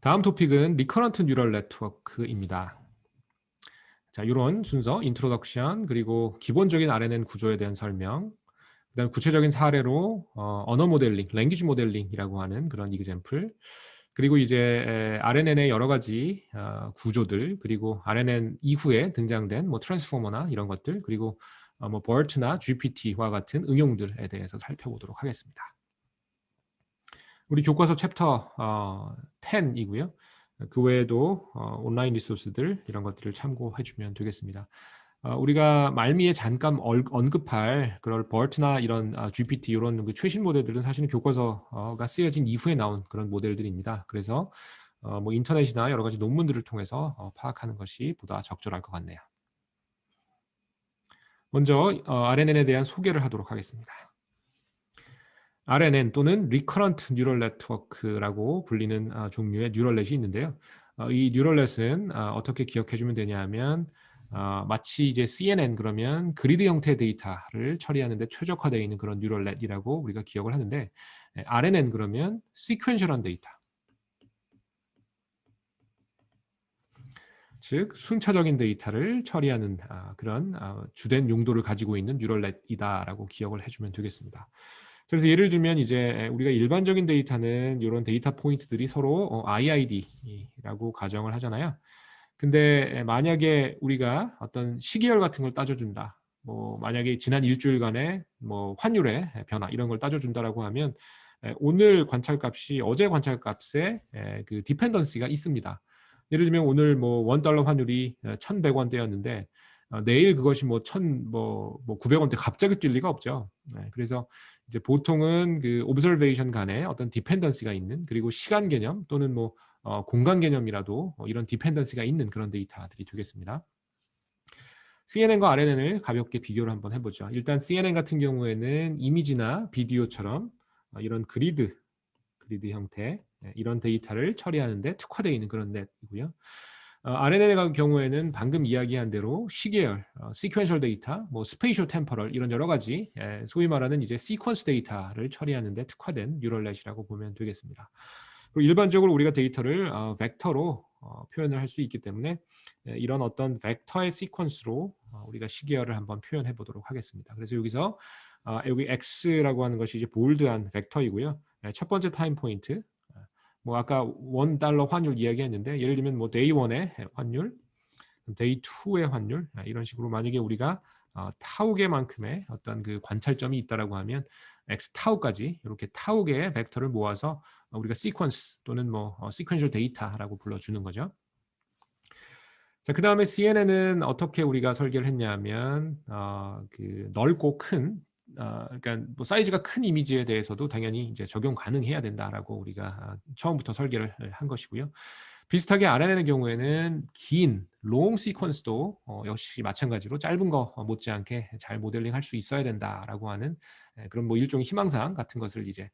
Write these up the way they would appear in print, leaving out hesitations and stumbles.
다음 토픽은 리커런트 뉴럴 네트워크입니다. 자, 이런 순서, 인트로덕션, 그리고 기본적인 RNN 구조에 대한 설명, 그다음 구체적인 사례로 언어 모델링, 랭귀지 모델링이라고 하는 그런 이그젬플, 그리고 이제 RNN의 여러 가지 구조들, 그리고 RNN 이후에 등장된 뭐 트랜스포머나 이런 것들, 그리고 뭐 BERT나 GPT와 같은 응용들에 대해서 살펴보도록 하겠습니다. 우리 교과서 챕터 10이고요. 그 외에도 온라인 리소스들 이런 것들을 참고해 주면 되겠습니다. 우리가 말미에 잠깐 언급할 그럴 버트나 이런 GPT 이런 그 최신 모델들은 사실은 교과서가 쓰여진 이후에 나온 그런 모델들입니다. 그래서 뭐 인터넷이나 여러 가지 논문들을 통해서 파악하는 것이 보다 적절할 것 같네요. 먼저 RNN에 대한 소개를 하도록 하겠습니다. RNN 또는 Recurrent Neural Network라고 불리는 종류의 뉴럴넷이 있는데요. 이 뉴럴넷은 어떻게 기억해주면 되냐면 마치 이제 CNN 그러면 그리드 형태의 데이터를 처리하는데 최적화되어 있는 그런 뉴럴넷이라고 우리가 기억을 하는데 RNN 그러면 시퀀셜한 데이터, 즉 순차적인 데이터를 처리하는 그런 주된 용도를 가지고 있는 뉴럴넷이다라고 기억을 해주면 되겠습니다. 그래서 예를 들면 이제 우리가 일반적인 데이터는 이런 데이터 포인트들이 서로 IID라고 가정을 하잖아요. 근데 만약에 우리가 어떤 시계열 같은 걸 따져준다. 뭐 만약에 지난 일주일간의 뭐 환율의 변화 이런 걸 따져준다라고 하면 오늘 관찰값이 어제 관찰값에 그 디펜던시가 있습니다. 예를 들면 오늘 뭐 $1 환율이 1,100원대였는데 내일 그것이 뭐 900원대 갑자기 뛸 리가 없죠. 그래서 이제 보통은 그 오브저베이션 간에 어떤 디펜던시가 있는, 그리고 시간 개념 또는 뭐 공간 개념이라도 이런 디펜던시가 있는 그런 데이터들이 되겠습니다. CNN과 RNN을 가볍게 비교를 한번 해보죠. 일단 CNN 같은 경우에는 이미지나 비디오처럼 이런 그리드 형태 이런 데이터를 처리하는데 특화되어 있는 그런 넷이고요. RNN의 경우에는 방금 이야기한 대로 시계열, 시퀀셜 데이터, 뭐 스페이셜 템퍼럴 이런 여러 가지 소위 말하는 이제 시퀀스 데이터를 처리하는데 특화된 뉴럴넷이라고 보면 되겠습니다. 그리고 일반적으로 우리가 데이터를 벡터로 표현을 할 수 있기 때문에 이런 어떤 벡터의 시퀀스로 우리가 시계열을 한번 표현해 보도록 하겠습니다. 그래서 여기서 여기 x라고 하는 것이 이제 볼드한 벡터이고요. 첫 번째 타임 포인트, 뭐 아까 $1 환율 이야기했는데 예를 들면 뭐 데이 1의 환율, 데이 2의 환율 이런 식으로 만약에 우리가 타우 개만큼의 어떤 그 관찰점이 있다라고 하면 x 타우까지 이렇게 타우 개의 벡터를 모아서 우리가 시퀀스 또는 뭐 시퀀셜 데이터라고 불러주는 거죠. 자, 그 다음에 CNN은 어떻게 우리가 설계를 했냐면 그 넓고 큰 그러니까 뭐 사이즈가 큰 이미지에 대해서도 당연히 이제 적용 가능해야 된다라고 우리가 처음부터 설계를 한 것이고요. 비슷하게 RNN의 경우에는 긴 롱 시퀀스도 역시 마찬가지로 짧은 거 못지않게 잘 모델링할 수 있어야 된다라고 하는 그런 뭐 일종의 희망사항 같은 것을 이제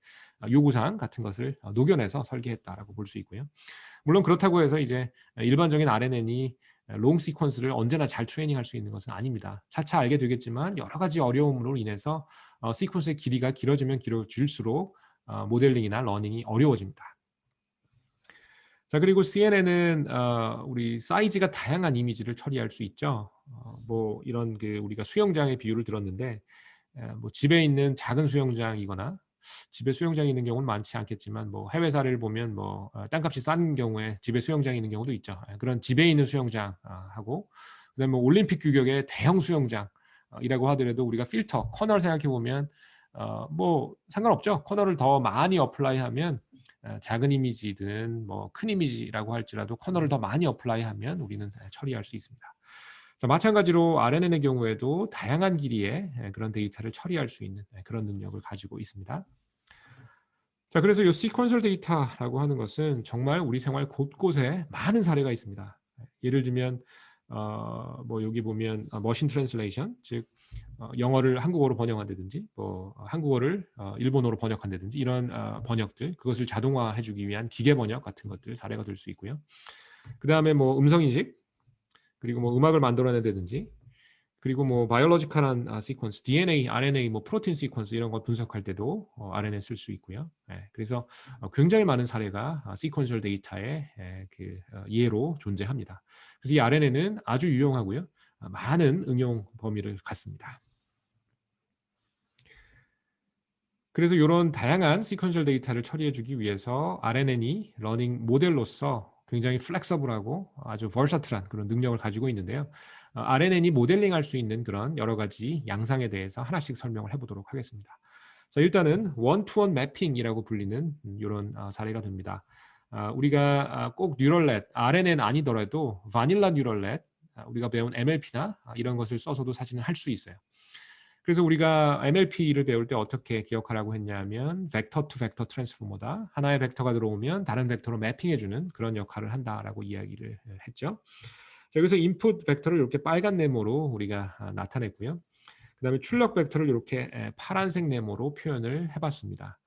요구사항 같은 것을 녹여내서 설계했다라고 볼 수 있고요. 물론 그렇다고 해서 이제 일반적인 RNN이 롱 시퀀스를 언제나 잘 트레이닝할 수 있는 것은 아닙니다. 차차 알게 되겠지만 여러 가지 어려움으로 인해서 시퀀스의 길이가 길어지면 길어질수록 모델링이나 러닝이 어려워집니다. 자, 그리고 CNN은 우리 사이즈가 다양한 이미지를 처리할 수 있죠. 뭐 이런 그 우리가 수영장의 비유를 들었는데 뭐 집에 있는 작은 수영장이거나 집에 수영장이 있는 경우는 많지 않겠지만 뭐 해외 사례를 보면 뭐 땅값이 싼 경우에 집에 수영장이 있는 경우도 있죠. 그런 집에 있는 수영장 하고 그다음에 뭐 올림픽 규격의 대형 수영장이라고 하더라도 우리가 필터 커널 생각해 보면 뭐 상관없죠. 커널을 더 많이 어플라이하면 작은 이미지든 뭐 큰 이미지라고 할지라도 커널을 더 많이 어플라이하면 우리는 처리할 수 있습니다. 자, 마찬가지로 RNN의 경우에도 다양한 길이의 그런 데이터를 처리할 수 있는 그런 능력을 가지고 있습니다. 자, 그래서 이 시퀀셜 데이터라고 하는 것은 정말 우리 생활 곳곳에 많은 사례가 있습니다. 예를 들면 뭐 여기 보면 머신 트랜슬레이션, 즉 영어를 한국어로 번역한다든지 뭐 한국어를 일본어로 번역한다든지 이런 번역들, 그것을 자동화해주기 위한 기계 번역 같은 것들 사례가 될 수 있고요. 그 다음에 뭐 음성 인식, 그리고 뭐 음악을 만들어낸다든지 그리고 뭐 바이올로지컬한 시퀀스, DNA, RNA, 뭐 프로틴 시퀀스 이런 거 분석할 때도 RNA 쓸 수 있고요. 예, 그래서 굉장히 많은 사례가 시퀀셜 데이터의 예로 존재합니다. 그래서 이 RNA는 아주 유용하고요. 많은 응용 범위를 갖습니다. 그래서 이런 다양한 시퀀셜 데이터를 처리해주기 위해서 RNN이 러닝 모델로서 굉장히 플렉서블하고 아주 버서틀한 그런 능력을 가지고 있는데요. RNN이 모델링할 수 있는 그런 여러 가지 양상에 대해서 하나씩 설명을 해보도록 하겠습니다. 자, 일단은 원투원 매핑이라고 불리는 이런 사례가 됩니다. 우리가 꼭 뉴럴넷, RNN 아니더라도 바닐라 뉴럴넷, 우리가 배운 MLP나 이런 것을 써서도 사실은 할 수 있어요. 그래서 우리가 NLP를 배울 때 어떻게 기억하라고 했냐면 벡터 투 벡터 트랜스포머다. 하나의 벡터가 들어오면 다른 벡터로 매핑해주는 그런 역할을 한다라고 이야기를 했죠. 자, 여기서 인풋 벡터를 이렇게 빨간 네모로 우리가 나타냈고요. 그 다음에 출력 벡터를 이렇게 파란색 네모로 표현을 해봤습니다.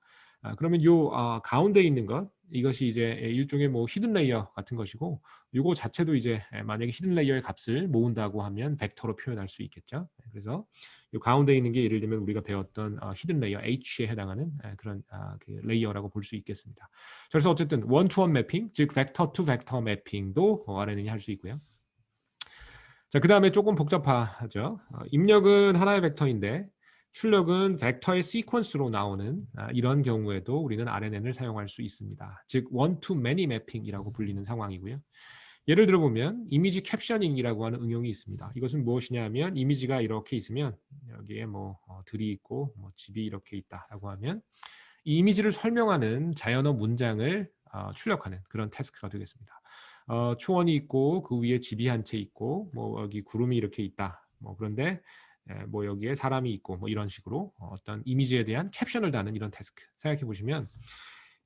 그러면 요 가운데 있는 것, 이것이 이제 일종의 뭐 히든 레이어 같은 것이고, 이거 자체도 이제 만약에 히든 레이어의 값을 모은다고 하면 벡터로 표현할 수 있겠죠. 그래서 이 가운데 있는 게 예를 들면 우리가 배웠던 히든 레이어 H에 해당하는 그런 그 레이어라고 볼 수 있겠습니다. 그래서 어쨌든 원투원 매핑, 즉 벡터 투 벡터 매핑도 RNN이 할 수 있고요. 자, 그 다음에 조금 복잡하죠. 입력은 하나의 벡터인데 출력은 벡터의 시퀀스로 나오는 이런 경우에도 우리는 RNN을 사용할 수 있습니다. 즉 one to many 매핑이라고 불리는 상황이고요. 예를 들어보면 이미지 캡셔닝이라고 하는 응용이 있습니다. 이것은 무엇이냐면 이미지가 이렇게 있으면 여기에 뭐 들이 있고 뭐 집이 이렇게 있다라고 하면 이 이미지를 설명하는 자연어 문장을 출력하는 그런 태스크가 되겠습니다. 초원이 있고 그 위에 집이 한 채 있고 뭐 여기 구름이 이렇게 있다. 뭐 그런데 뭐 여기에 사람이 있고 뭐 이런 식으로 어떤 이미지에 대한 캡션을 다는 이런 태스크 생각해 보시면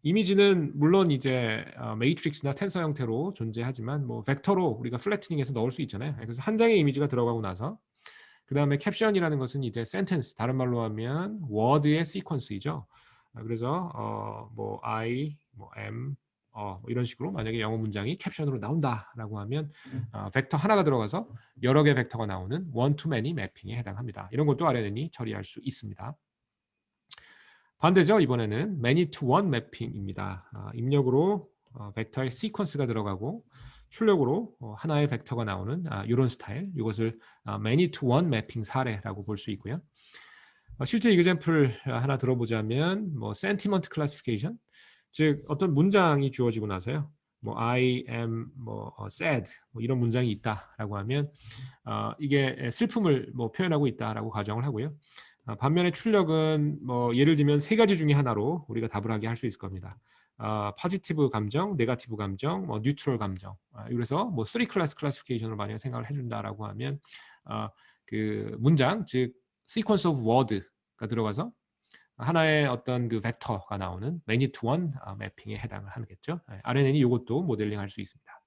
이미지는 물론 이제 매트릭스나 텐서 형태로 존재하지만 뭐 벡터로 우리가 플래트닝해서 넣을 수 있잖아요. 그래서 한 장의 이미지가 들어가고 나서 그 다음에 캡션이라는 것은 이제 센텐스, 다른 말로 하면 워드의 시퀀스이죠. 그래서 뭐 I, 뭐 am, 뭐 이런 식으로 만약에 영어 문장이 캡션으로 나온다라고 하면 벡터 하나가 들어가서 여러 개 벡터가 나오는 one to many 매핑에 해당합니다. 이런 것도 RNN이 처리할 수 있습니다. 반대죠. 이번에는 many to one 매핑입니다. 입력으로 벡터의 시퀀스가 들어가고 출력으로 하나의 벡터가 나오는 이런 스타일, 이것을 many to one 매핑 사례라고 볼 수 있고요. 실제 이그젬플 하나 들어보자면 뭐 sentiment classification, 즉 어떤 문장이 주어지고 나서요. 뭐 I am 뭐 sad 뭐 이런 문장이 있다라고 하면 이게 슬픔을 뭐 표현하고 있다라고 가정을 하고요. 반면에 출력은 뭐 예를 들면 세 가지 중에 하나로 우리가 답을 하게 할 수 있을 겁니다. 포지티브 감정, 네거티브 감정, 뭐 뉴트럴 감정. 그래서 뭐 3 클래스 클래시피케이션으로 만약에 생각을 해준다라고 하면 그 문장, 즉 sequence of word가 들어가서 하나의 어떤 그 벡터가 나오는 many to one 매핑에 해당을 하겠죠. RNN이 이것도 모델링할 수 있습니다.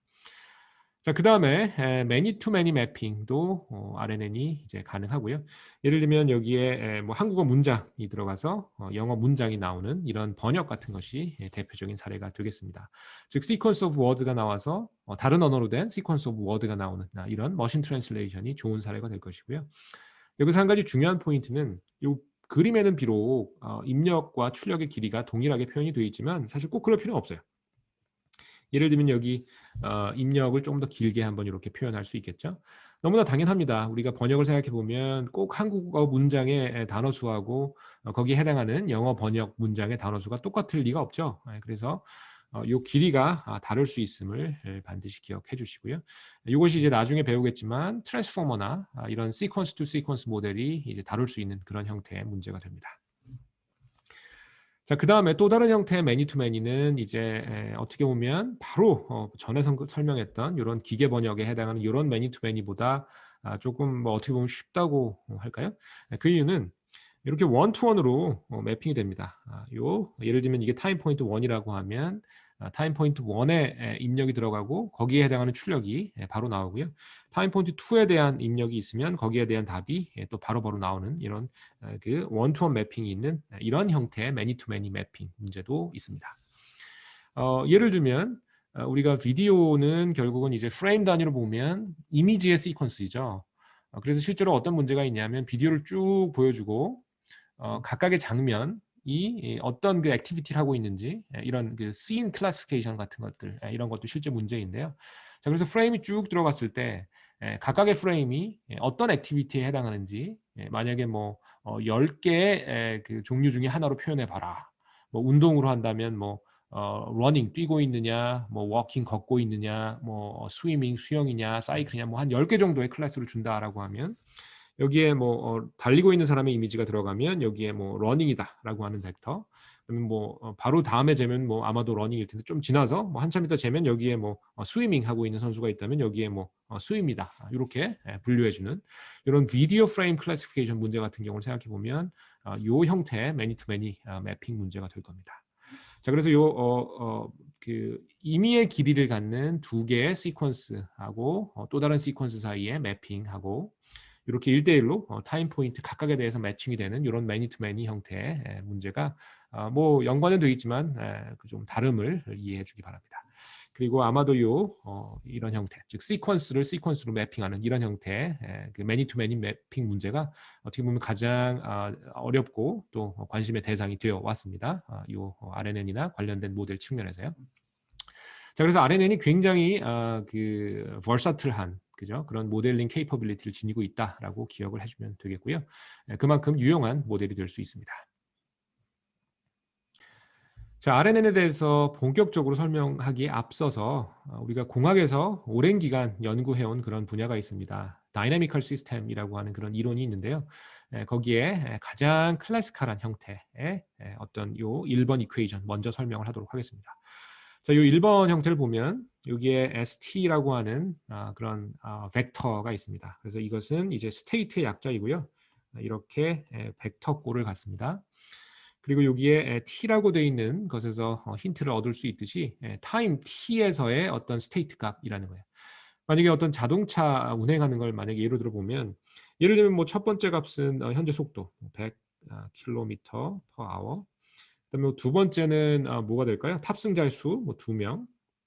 자, 그 다음에 many to many 매핑도 RNN이 이제 가능하고요. 예를 들면 여기에 뭐 한국어 문장이 들어가서 영어 문장이 나오는 이런 번역 같은 것이 대표적인 사례가 되겠습니다. 즉 sequence of word가 나와서 다른 언어로 된 sequence of word가 나오는 이런 머신 트랜슬레이션이 좋은 사례가 될 것이고요. 여기서 한 가지 중요한 포인트는 이 그림에는 비록 입력과 출력의 길이가 동일하게 표현이 되어 있지만 사실 꼭 그럴 필요는 없어요. 예를 들면 여기 입력을 조금 더 길게 한번 이렇게 표현할 수 있겠죠. 너무나 당연합니다. 우리가 번역을 생각해 보면 꼭 한국어 문장의 단어 수하고 거기에 해당하는 영어 번역 문장의 단어 수가 똑같을 리가 없죠. 그래서 이 길이가 다를 수 있음을 반드시 기억해 주시고요. 이것이 이제 나중에 배우겠지만 트랜스포머나 이런 시퀀스 투 시퀀스 모델이 이제 다룰 수 있는 그런 형태의 문제가 됩니다. 자, 그 다음에 또 다른 형태의 매니투매니는 이제 어떻게 보면 바로 전에 설명했던 이런 기계 번역에 해당하는 이런 매니투매니보다 조금 뭐 어떻게 보면 쉽다고 할까요? 그 이유는 이렇게 원투원으로 매핑이 됩니다. 예를 들면 이게 타임 포인트 1이라고 하면 타임 포인트 1에 입력이 들어가고 거기에 해당하는 출력이 바로 나오고요. 타임 포인트 2에 대한 입력이 있으면 거기에 대한 답이 또 바로바로 나오는 이런 그 원투원 매핑이 있는 이런 형태의 매니투매니 매핑 문제도 있습니다. 예를 들면 우리가 비디오는 결국은 이제 프레임 단위로 보면 이미지의 시퀀스이죠. 그래서 실제로 어떤 문제가 있냐면 비디오를 쭉 보여주고 각각의 장면이 어떤 그 액티비티를 하고 있는지 이런 그 scene classification 같은 것들 이런 것도 실제 문제인데요. 자, 그래서 프레임이 쭉 들어갔을 때 각각의 프레임이 어떤 액티비티에 해당하는지 만약에 뭐 10개의 그 종류 중에 하나로 표현해 봐라. 뭐 운동으로 한다면 뭐 러닝 뛰고 있느냐, 뭐 워킹 걷고 있느냐, 뭐 스위밍 수영이냐, 사이클이냐 뭐 한 10개 정도의 클래스를 준다라고 하면 여기에 뭐 달리고 있는 사람의 이미지가 들어가면 여기에 뭐 러닝이다라고 하는 벡터. 그러면 뭐 바로 다음에 재면 뭐 아마도 러닝일 텐데 좀 지나서 뭐 한참 있다 재면 여기에 뭐 스위밍 하고 있는 선수가 있다면 여기에 뭐 스위이다 이렇게 분류해주는 이런 비디오 프레임 클래시피케이션 문제 같은 경우를 생각해 보면 요 형태의 매니 투 매니 매핑 문제가 될 겁니다. 자, 그래서 그 임의의 길이를 갖는 두 개의 시퀀스하고 또 다른 시퀀스 사이의 매핑하고 이렇게 1대1로 타임 포인트 각각에 대해서 매칭이 되는 이런 매니 투 매니 형태의 문제가 뭐 연관은 되어 있지만 그 좀 다름을 이해해 주기 바랍니다. 그리고 아마도 이런 형태, 즉 시퀀스를 시퀀스로 매핑하는 이런 형태의 그 매니 투 매니 매핑 문제가 어떻게 보면 가장 어렵고 또 관심의 대상이 되어 왔습니다. 이 RNN이나 관련된 모델 측면에서요. 자, 그래서 RNN이 굉장히 그 versatile한 그죠? 그런 모델링 케이퍼빌리티를 지니고 있다라고 기억을 해주면 되겠고요. 그만큼 유용한 모델이 될 수 있습니다. 자, RNN에 대해서 본격적으로 설명하기에 앞서서 우리가 공학에서 오랜 기간 연구해온 그런 분야가 있습니다. 다이내미컬 시스템이라고 하는 그런 이론이 있는데요. 거기에 가장 클래시컬한 형태의 어떤 요 1번 이퀘이션 먼저 설명을 하도록 하겠습니다. 자, 요 1번 형태를 보면 여기에 ST라고 하는 그런 벡터가 있습니다. 그래서 이것은 이제 스테이트의 약자이고요. 이렇게 벡터꼴을 갖습니다. 그리고 여기에 t라고 되어 있는 것에서 힌트를 얻을 수 있듯이 타임 t에서의 어떤 스테이트 값이라는 거예요. 만약에 어떤 자동차 운행하는 걸 만약에 예로 들어 보면 예를 들면 뭐 첫 번째 값은 현재 속도 100km per hour. 그다음에 두 번째는 뭐가 될까요? 탑승자의 수, 뭐 2명,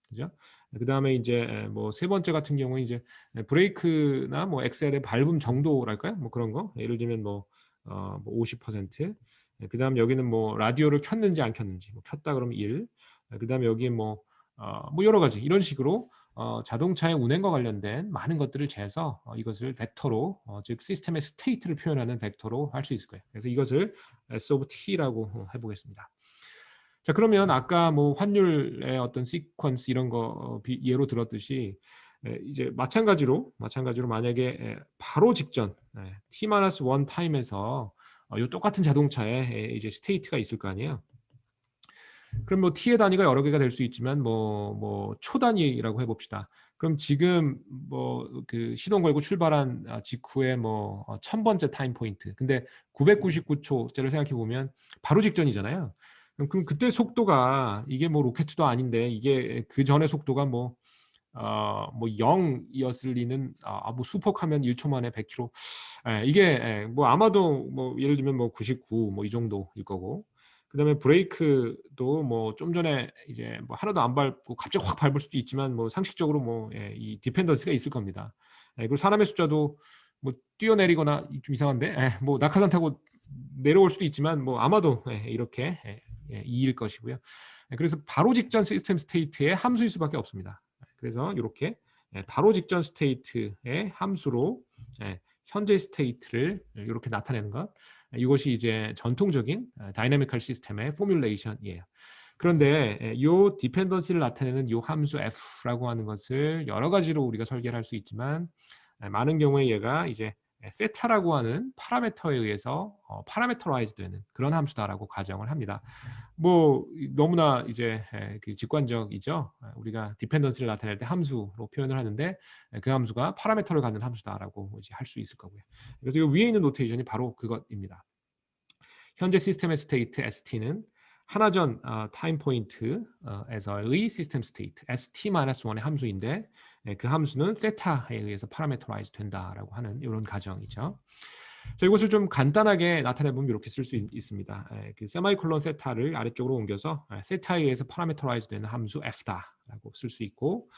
그죠? 그 다음에 이제 뭐 세 번째 같은 경우는 이제 브레이크나 뭐 엑셀의 밟음 정도랄까요? 뭐 그런 거. 예를 들면 뭐 50%. 그 다음 여기는 뭐 라디오를 켰는지 안 켰는지, 뭐 켰다 그러면 1. 그 다음에 여기 뭐 여러 가지 이런 식으로 자동차의 운행과 관련된 많은 것들을 재서 이것을 벡터로 즉 시스템의 스테이트를 표현하는 벡터로 할 수 있을 거예요. 그래서 이것을 S of T라고 해보겠습니다. 자, 그러면 아까 뭐 환율의 어떤 시퀀스 이런 거 예로 들었듯이 이제 마찬가지로 만약에 바로 직전 T-1 타임에서 이 똑같은 자동차에 이제 스테이트가 있을 거 아니에요. 그럼 뭐 t의 단위가 여러 개가 될 수 있지만 뭐 초 단위라고 해봅시다. 그럼 지금 뭐 그 시동 걸고 출발한 직후에 뭐 1000번째 타임 포인트. 근데 999초째를 생각해 보면 바로 직전이잖아요. 그럼 그때 속도가 이게 뭐 로켓도 아닌데 이게 그 전에 속도가 뭐 0이었을 리는 뭐 슈퍼카면 1초 만에 100km. 이게 뭐 아마도 뭐 예를 들면 뭐 99 뭐 이 정도일 거고. 그다음에 브레이크도 뭐 좀 전에 이제 뭐 하나도 안 밟고 갑자기 확 밟을 수도 있지만 뭐 상식적으로 뭐 이 디펜던스가 있을 겁니다. 그리고 사람의 숫자도 뭐 뛰어내리거나 좀 이상한데 뭐 낙하산 타고 내려올 수도 있지만 뭐 아마도 이렇게 2일 것이고요. 그래서 바로 직전 시스템 스테이트의 함수일 수밖에 없습니다. 그래서 이렇게 바로 직전 스테이트의 함수로 현재 스테이트를 이렇게 나타내는 것, 이것이 이제 전통적인 다이내미컬 시스템의 포뮬레이션이에요. 그런데 이 디펜던시를 나타내는 이 함수 f라고 하는 것을 여러 가지로 우리가 설계를 할 수 있지만 많은 경우에 얘가 이제 세타라고 하는 파라미터에 의해서 파라미터라이즈 되는 그런 함수다라고 가정을 합니다. 뭐 너무나 이제 그 직관적이죠. 우리가 디펜던스를 나타낼 때 함수로 표현을 하는데 그 함수가 파라미터를 갖는 함수다라고 이제 할 수 있을 거고요. 그래서 이 위에 있는 노테이션이 바로 그것입니다. 현재 시스템의 스테이트 ST는 하나 전 타임 포인트에서의 시스템 스테이트 ST-1의 함수인데 그 함수는 세타에 의해서 파라미터라이즈 된다라고 하는 이런 가정이죠. 자, 이것을 좀 간단하게 나타내 보면 이렇게 쓸 수 있습니다. 그 세마이콜론 세타를 아래쪽으로 옮겨서 세타에 의해서 파라미터라이즈 되는 함수 f다라고 쓸 수 있고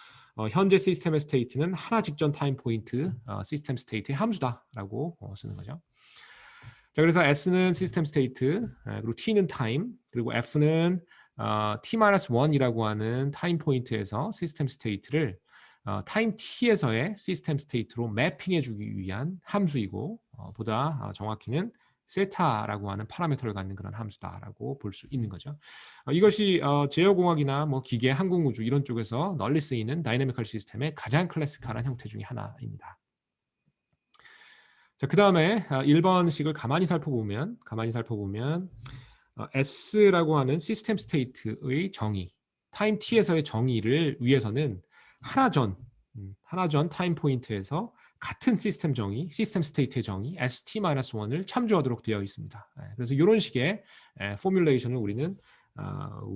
현재 시스템의 스테이트는 하나 직전 타임 포인트 시스템 스테이트의 함수다라고 쓰는 거죠. 자, 그래서 S는 시스템 스테이트, 그리고 T는 타임, 그리고 F는 T-1이라고 하는 타임 포인트에서 시스템 스테이트를 타임 T에서의 시스템 스테이트로 매핑해 주기 위한 함수이고 보다 정확히는 세타라고 하는 파라미터를 갖는 그런 함수다라고 볼 수 있는 거죠. 이것이 제어공학이나 뭐 기계, 항공우주 이런 쪽에서 널리 쓰이는 다이내미컬 시스템의 가장 클래식한 형태 중에 하나입니다. 자, 그 다음에 1번식을 가만히 살펴보면 S라고 하는 시스템 스테이트의 정의, 타임 T에서의 정의를 위해서는 하나 전 타임 포인트에서 같은 시스템 정의, 시스템 스테이트의 정의 ST-1을 참조하도록 되어 있습니다. 그래서 이런 식의 포뮬레이션을 우리는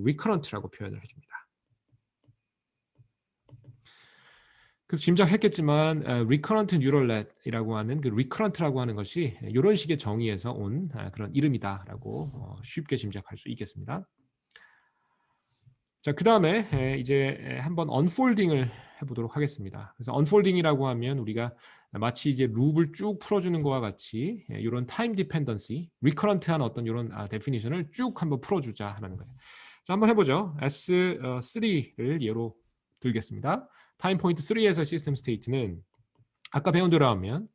recurrent라고 표현을 해줍니다. 그래서 짐작했겠지만 recurrent neural net이라고 하는 그 recurrent라고 하는 것이 이런 식의 정의에서 온 그런 이름이다라고 쉽게 짐작할 수 있겠습니다. 자, 그 다음에 이제 한번 언폴딩을 해보도록 하겠습니다. 그래서 언폴딩이라고 하면 우리가 마치 이제 룹을 쭉 풀어주는 것과 같이 이런 타임 디펜던시, 리커런트한 어떤 이런 데피니션을 쭉 한번 풀어주자 하는 거예요. 자, 한번 해보죠. S3를 예로 들겠습니다. 타임 포인트 3에서 시스템 스테이트는 아까 배운 대로 하면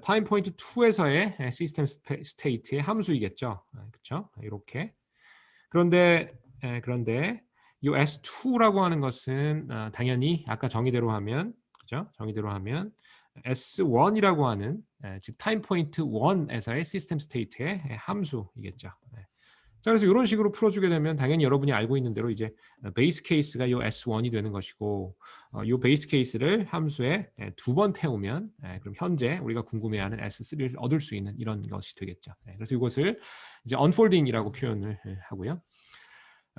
타임 포인트 2에서의 시스템 스테이트의 함수이겠죠. 그렇죠? 이렇게. 그런데 이 S2라고 하는 것은 당연히 아까 정의대로 하면 그죠? 정의대로 하면 S1이라고 하는 즉 타임 포인트 1에서의 시스템 스테이트의 함수이겠죠. 자, 그래서 이런 식으로 풀어주게 되면 당연히 여러분이 알고 있는 대로 이제 베이스 케이스가 이 S1이 되는 것이고 이 베이스 케이스를 함수에 두 번 태우면 그럼 현재 우리가 궁금해하는 S3를 얻을 수 있는 이런 것이 되겠죠. 그래서 이것을 이제 언폴딩이라고 표현을 하고요.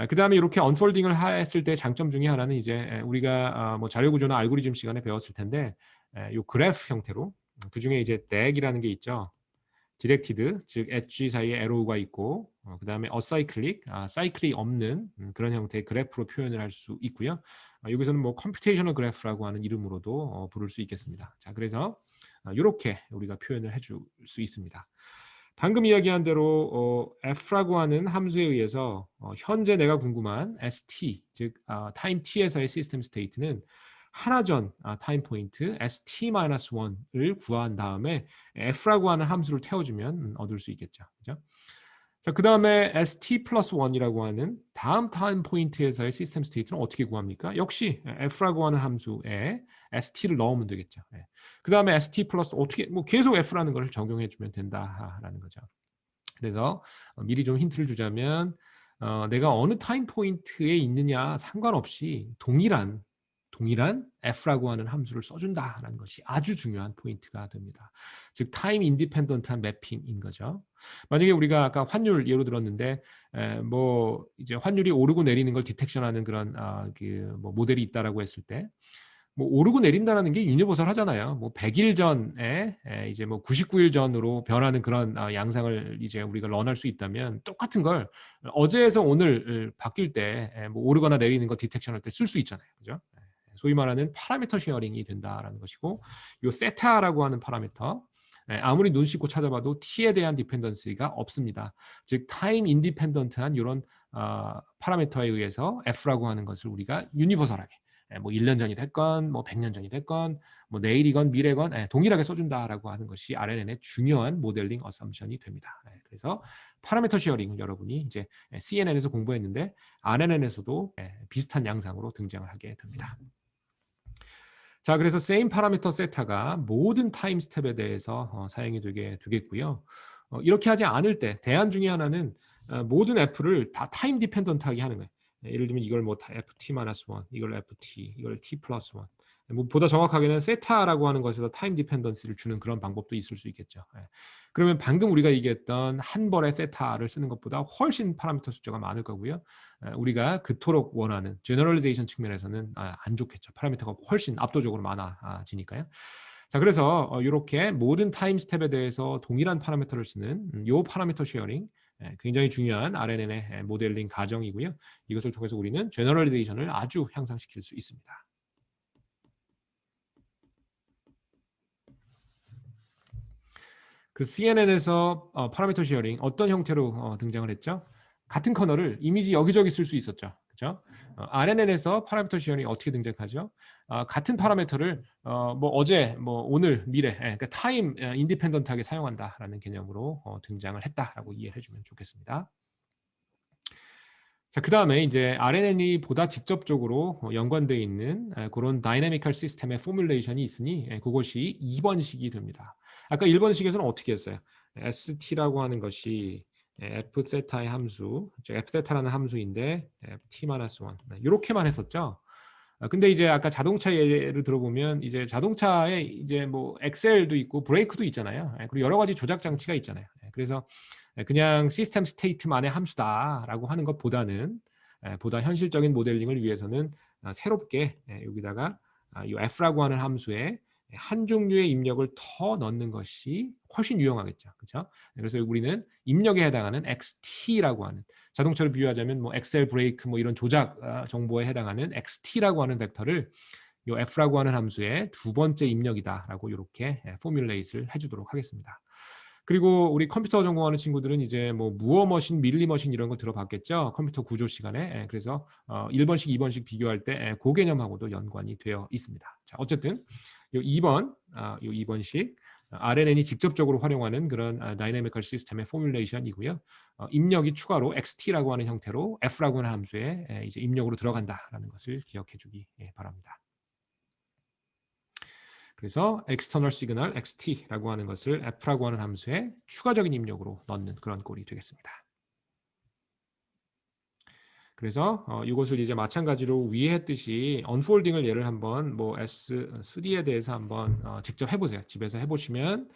그 다음에 이렇게 언폴딩을 했을 때 장점 중에 하나는 이제 우리가 뭐 자료구조나 알고리즘 시간에 배웠을 텐데 이 그래프 형태로 그 중에 이제 덱이라는 게 있죠. 디렉티드, 즉 엣지 사이에 에로우가 있고 그 다음에 어사이클릭, 사이클이 없는 그런 형태의 그래프로 표현을 할 수 있고요. 여기서는 뭐 컴퓨테이셔널 그래프라고 하는 이름으로도 부를 수 있겠습니다. 자, 그래서 이렇게 우리가 표현을 해줄 수 있습니다. 방금 이야기한 대로 f라고 하는 함수에 의해서 현재 내가 궁금한 st, 즉 타임 t에서의 시스템 스테이트는 하나 전 타임 포인트 st-1을 구한 다음에 f라고 하는 함수를 태워주면 얻을 수 있겠죠. 그죠? 자, 그 다음에 st 플러스 1이라고 하는 다음 타임 포인트에서의 시스템 스테이트는 어떻게 구합니까? 역시 f라고 하는 함수에 st를 넣으면 되겠죠. 그 다음에 st 플러스 어떻게 뭐 계속 f라는 걸 적용해주면 된다라는 거죠. 그래서 미리 좀 힌트를 주자면 내가 어느 타임 포인트에 있느냐 상관없이 동일한 f라고 하는 함수를 써준다라는 것이 아주 중요한 포인트가 됩니다. 즉 타임 인디펜던트한 매핑인 거죠. 만약에 우리가 아까 환율 예로 들었는데 뭐 이제 환율이 오르고 내리는 걸 디텍션하는 그런 뭐 모델이 있다라고 했을 때 뭐 오르고 내린다라는 게 유니버설하잖아요. 뭐 100일 전에 이제 뭐 99일 전으로 변하는 그런 양상을 이제 우리가 런할 수 있다면 똑같은 걸 어제에서 오늘 바뀔 때 뭐 오르거나 내리는 거 디텍션할 때 쓸 수 있잖아요. 그죠? 소위 말하는 파라미터 쉐어링이 된다라는 것이고 요 세타라고 하는 파라미터 아무리 눈 씻고 찾아봐도 t에 대한 디펜던시가 없습니다. 즉 타임 인디펜던트한 이런 파라미터에 의해서 f라고 하는 것을 우리가 유니버설하게 뭐 1년 전이 됐건 뭐 100년 전이 됐건 뭐 내일이건 미래건 동일하게 써준다라고 하는 것이 RNN의 중요한 모델링 어썸션이 됩니다. 그래서 파라미터 쉐어링을 여러분이 이제 CNN에서 공부했는데 RNN에서도 비슷한 양상으로 등장을 하게 됩니다. 자, 그래서 same parameter 세타가 모든 타임 스텝에 대해서 사용이 되겠고요. 이렇게 하지 않을 때 대안 중에 하나는 모든 f를 다 타임 디펜던트하게 하는 거예요. 예를 들면 이걸 뭐 ft-1, 이걸 ft, 이걸 t 플러스 1. 뭐 보다 정확하게는 세타라고 하는 것에서 타임 디펜던시를 주는 그런 방법도 있을 수 있겠죠. 그러면 방금 우리가 얘기했던 한 번의 세타를 쓰는 것보다 훨씬 파라미터 숫자가 많을 거고요. 우리가 그토록 원하는 제너럴리제이션 측면에서는 안 좋겠죠. 파라미터가 훨씬 압도적으로 많아지니까요. 자, 그래서 이렇게 모든 타임 스텝에 대해서 동일한 파라미터를 쓰는 이 파라미터 쉐어링 굉장히 중요한 RNN의 모델링 가정이고요. 이것을 통해서 우리는 제너럴리제이션을 아주 향상시킬 수 있습니다. 그 CNN에서 파라미터 쉐어링 어떤 형태로 등장을 했죠? 같은 커널을 이미지 여기저기 쓸 수 있었죠. 그죠? RNN에서 파라미터 쉐어링이 어떻게 등장하죠? 같은 파라미터를 뭐 어제, 뭐 오늘, 미래, 그러니까 타임 인디펜던트하게 사용한다라는 개념으로 등장을 했다라고 이해해 주면 좋겠습니다. 자, 그다음에 이제 RNN이 보다 직접적으로 연관되어 있는 그런 다이내미컬 시스템의 포뮬레이션이 있으니 그것이 2번식이 됩니다. 아까 1번식에서는 어떻게 했어요? ST라고 하는 것이 F세타의 함수, 즉 F세타라는 함수인데 T-1 이렇게만 했었죠. 근데 이제 아까 자동차 예를 들어보면 이제 자동차에 이제 뭐 엑셀도 있고 브레이크도 있잖아요. 그리고 여러 가지 조작 장치가 있잖아요. 그래서 그냥 시스템 스테이트만의 함수다라고 하는 것보다는 보다 현실적인 모델링을 위해서는 새롭게 여기다가 이 f라고 하는 함수에 한 종류의 입력을 더 넣는 것이 훨씬 유용하겠죠. 그렇죠? 그래서 우리는 입력에 해당하는 XT라고 하는 자동차를 비유하자면 뭐 엑셀 브레이크 뭐 이런 조작 정보에 해당하는 XT라고 하는 벡터를 이 f라고 하는 함수의 두 번째 입력이다라고 이렇게 포뮬레이트를 해주도록 하겠습니다. 그리고 우리 컴퓨터 전공하는 친구들은 이제 뭐 무어 머신, 밀리 머신 이런 거 들어봤겠죠? 컴퓨터 구조 시간에. 그래서 1번식, 2번식 비교할 때 그 개념하고도 연관이 되어 있습니다. 자, 어쨌든 요 2번, 요 2번식 RNN이 직접적으로 활용하는 그런 다이내미컬 시스템의 포뮬레이션이고요. 입력이 추가로 XT라고 하는 형태로 F라고 하는 함수에 이제 입력으로 들어간다라는 것을 기억해 주기 바랍니다. 그래서 external signal XT라고 하는 것을 f라고 하는 함수에 추가적인 입력으로 넣는 그런 꼴이 되겠습니다. 그래서 이것을 이제 마찬가지로 위에 했듯이 언폴딩을 예를 한번 뭐 S3에 대해서 한번 직접 해보세요. 집에서 해보시면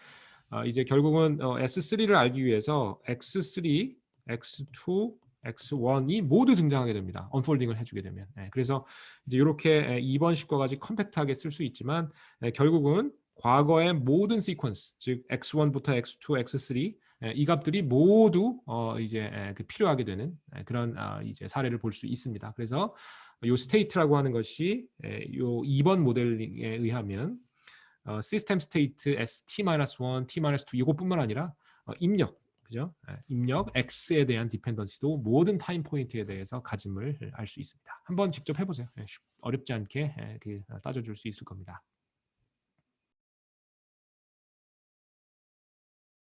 이제 결국은 S3를 알기 위해서 X3, X2, X1이 모두 등장하게 됩니다. 언폴딩을 해주게 되면. 그래서 이제 이렇게 2번식과 같이 컴팩트하게 쓸 수 있지만 결국은 과거의 모든 시퀀스, 즉 X1부터 X2, X3 이 값들이 모두 이제 필요하게 되는 그런 이제 사례를 볼 수 있습니다. 그래서 이 스테이트라고 하는 것이 이 2번 모델링에 의하면 시스템 스테이트 ST-1, T-2 이것뿐만 아니라 입력, 그죠? 입력 X에 대한 디펜던시도 모든 타임 포인트에 대해서 가짐을 알 수 있습니다. 한번 직접 해보세요. 어렵지 않게 따져줄 수 있을 겁니다.